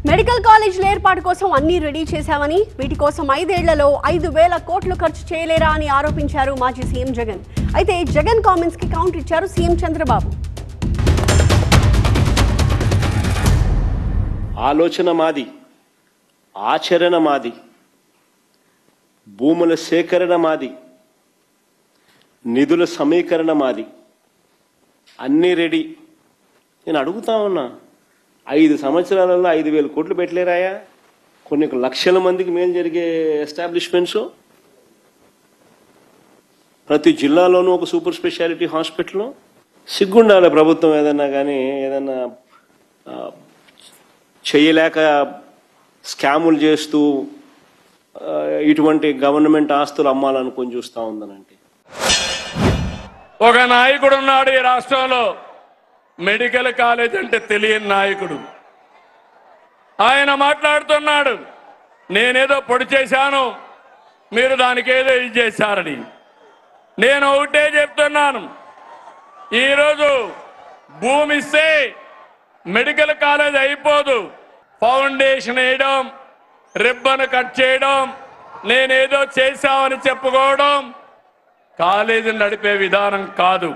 Medical కాలేజీల ఏర్పాటు కోసం అన్ని రెడీ చేశామని, వీటి కోసం 5 ఏళ్లలో 5,000 కోట్లు ఖర్చు చేయలేరా అని ఆరోపించారు మాజీ సీఎం జగన్. అయితే జగన్ కామెంట్స్ కి కౌంటర్ ఇచ్చారు సీఎం చంద్రబాబు. ఆలోచన మాది, ఆచరణ మాది, భూముల సేకరణ మాది, నిధుల సమీకరణ మాది, అన్నీ రెడీ. నేను అడుగుతా ఉన్నా, 5 సంవత్సరాలలో 5,000 కోట్లు పెట్టలేరాయా? కొన్ని లక్షల మందికి మేలు జరిగే ఎస్టాబ్లిష్మెంట్స్, ప్రతి జిల్లాలోనూ ఒక సూపర్ స్పెషాలిటీ హాస్పిటల్. సిగ్గుండాలి ప్రభుత్వం ఏదన్నా కానీ, ఏదన్నా చేయలేక స్కాములు చేస్తూ ఇటువంటి గవర్నమెంట్ ఆస్తులు అమ్మాలనుకొని చూస్తూ ఉందనంటే. ఒక నాయకుడు ఉన్నాడు ఈ రాష్ట్రంలో, మెడికల్ కాలేజ్ అంటే తెలియని నాయకుడు. ఆయన మాట్లాడుతున్నాడు, నేనేదో పొడి చేశాను, మీరు దానికి ఏదో ఇది చేశారని. నేను ఒకటే చెప్తున్నాను, ఈరోజు భూమి ఇస్తే మెడికల్ కాలేజ్ అయిపోదు. ఫౌండేషన్ వేయడం, రిబ్బన్ కట్ చేయడం, నేనేదో చేశామని చెప్పుకోవడం కాలేజీని నడిపే విధానం కాదు.